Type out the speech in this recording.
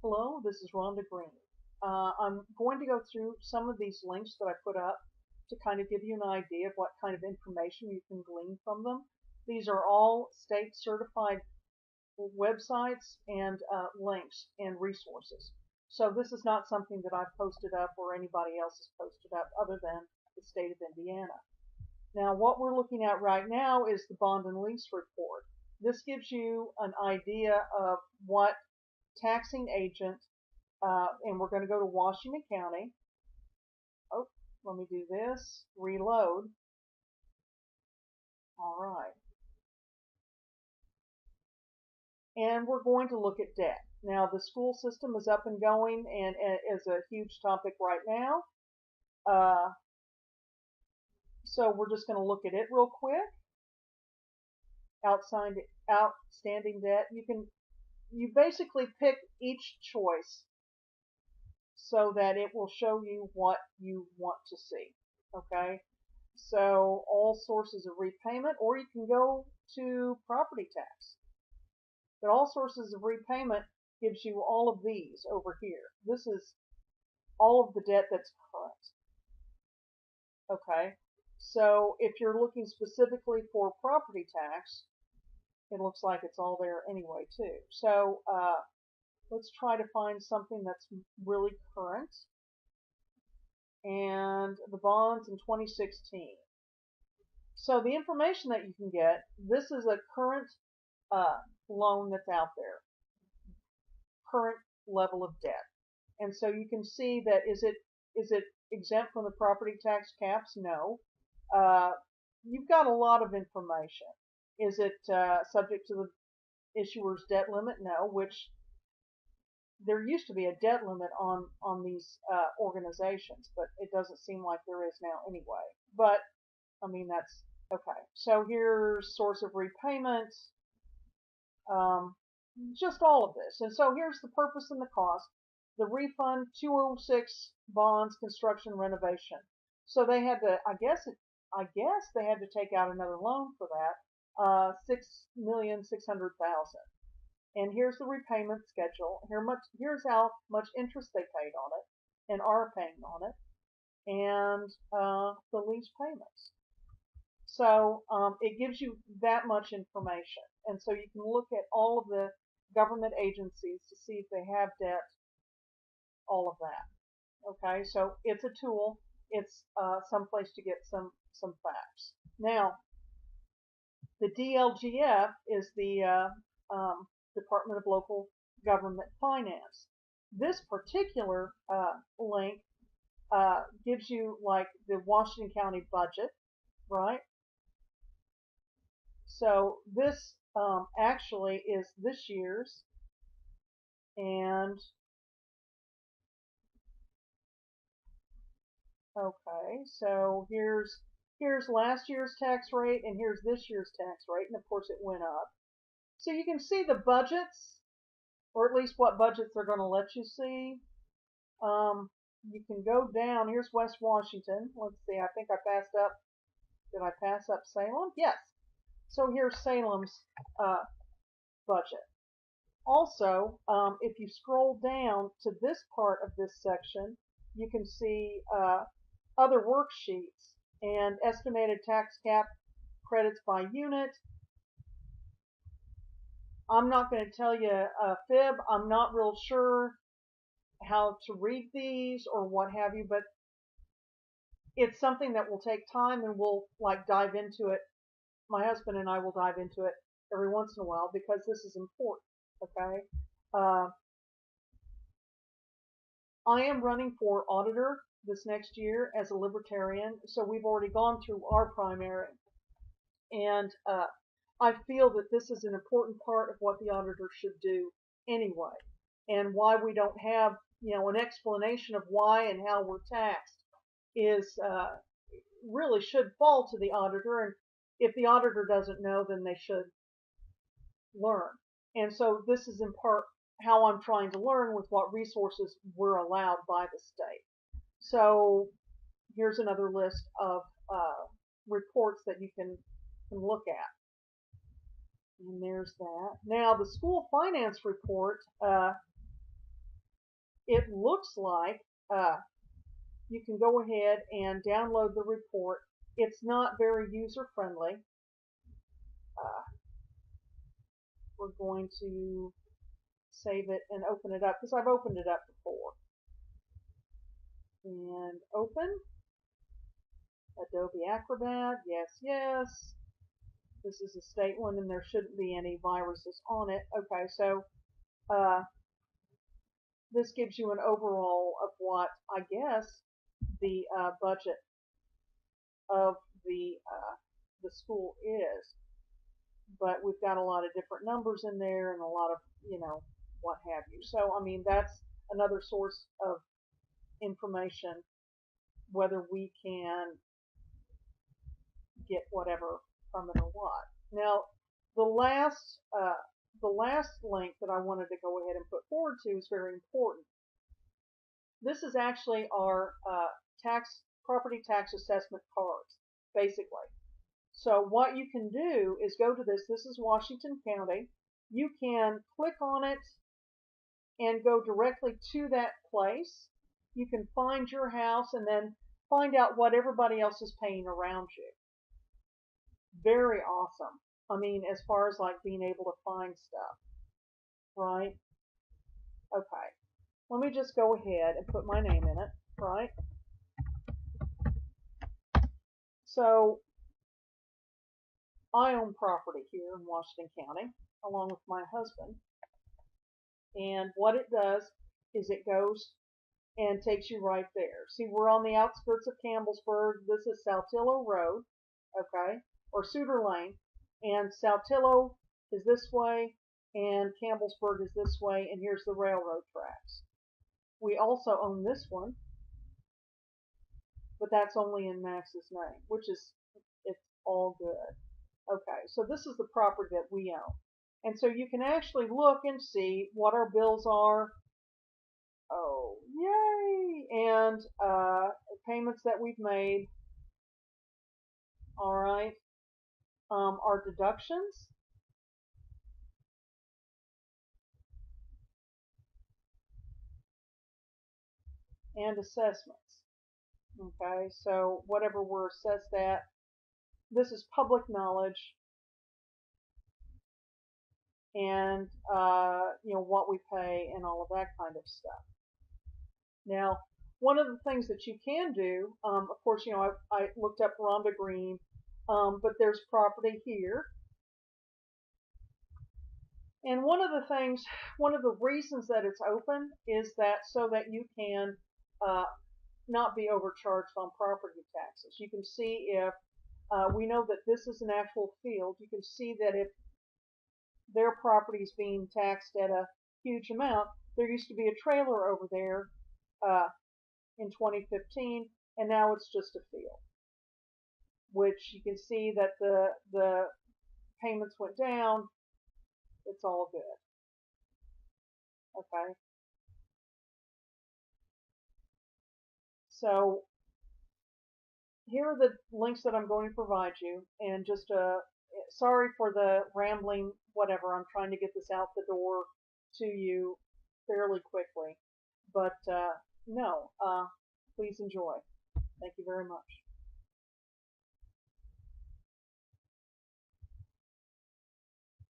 Hello, this is Rhonda Green. I'm going to go through some of these links that I put up to kind of give you an idea of what kind of information you can glean from them. These are all state certified websites and links and resources. So this is not something that I've posted up or anybody else has posted up other than the state of Indiana. Now, what we're looking at right now is the bond and lease report. This gives you an idea of what taxing agent and we're going to go to Washington County. Oh, let me do this. Reload. All right. And we're going to look at debt. Now, the school system is up and going and is a huge topic right now. Uh, so we're just going to look at it real quick. Outstanding debt. You basically pick each choice so that it will show you what you want to see. Okay. So all sources of repayment, or you can go to property tax. But all sources of repayment gives you all of these over here. This is all of the debt that's current. Okay. So if you're looking specifically for property tax, it looks like it's all there anyway too. So let's try to find something that's really current. And the bonds in 2016. So the information that you can get, this is a current uh, loan that's out there, current level of debt. And so you can see that is it exempt from the property tax caps? No. Uh, you've got a lot of information. Is it subject to the issuer's debt limit? No, which there used to be a debt limit on these organizations, but it doesn't seem like there is now anyway. But I mean that's okay. So here's source of repayment, um, just all of this. And so here's the purpose and the cost. The refund 206 bonds construction renovation. So they had to, I guess they had to take out another loan for that, 6,600,000. And here's the repayment schedule. Here's how much interest they paid on it and are paying on it, and the lease payments. So it gives you that much information. And so you can look at all of the government agencies to see if they have debt, all of that. Okay, so it's a tool. It's some place to get some facts. Now, the DLGF is the Department of Local Government Finance. This particular link gives you like the Washington County budget, right? So this actually is this year's, and okay, so here's last year's tax rate, and here's this year's tax rate, and of course it went up. So you can see the budgets, or at least what budgets they're going to let you see. You can go down. Here's West Washington. Let's see. I think I passed up. Did I pass up Salem? Yes. So here's Salem's budget. Also, if you scroll down to this part of this section, you can see other worksheets and estimated tax cap credits by unit. I'm not going to tell you a fib. I'm not real sure how to read these or what have you, but it's something that will take time and we'll like dive into it. My husband and I will dive into it every once in a while because this is important. Okay. Uh, I am running for auditor this next year as a libertarian, so we've already gone through our primary, and I feel that this is an important part of what the auditor should do anyway, and why we don't have an explanation of why and how we're taxed is really should fall to the auditor, and if the auditor doesn't know, then they should learn. And so this is in part how I'm trying to learn with what resources we're allowed by the state. So here's another list of reports that you can look at. And there's that. Now the school finance report, it looks like you can go ahead and download the report. It's not very user friendly. We're going to save it and open it up because I've opened it up before. And open. Adobe Acrobat, yes, yes. This is a state one and there shouldn't be any viruses on it. Okay, so this gives you an overall of what I guess the budget of the school is. But we've got a lot of different numbers in there and a lot of, what have you. So, I mean, that's another source of information, whether we can get whatever from it or what. Now, the last link that I wanted to go ahead and put forward to is very important. This is actually our property tax assessment cards, basically. So what you can do is go to this. This is Washington County. You can click on it and go directly to that place. You can find your house and then find out what everybody else is paying around you. Very awesome. I mean, as far as like being able to find stuff, right? Okay. Let me just go ahead and put my name in it, right? So I own property here in Washington County along with my husband. And what it does is it goes and takes you right there. See, we're on the outskirts of Campbellsburg. This is Saltillo Road, okay, or Suter Lane. And Saltillo is this way, and Campbellsburg is this way, and here's the railroad tracks. We also own this one, but that's only in Max's name, which is, it's all good. Okay, so this is the property that we own. And so you can actually look and see what our bills are. Oh, yay! And payments that we've made. All right. Our deductions. And assessments. Okay, so whatever we're assessed at, this is public knowledge. And what we pay and all of that kind of stuff. Now, one of the things that you can do, of course, I looked up Rhonda Green, but there's property here. And one of the reasons that it's open is that so that you can not be overcharged on property taxes. You can see if we know that this is an actual field. You can see that if their property is being taxed at a huge amount, there used to be a trailer over there in 2015, and now it's just a field. Which you can see that the payments went down. It's all good. Okay. So here are the links that I'm going to provide you, and just sorry for the rambling whatever. I'm trying to get this out the door to you fairly quickly, but no, please enjoy. Thank you very much.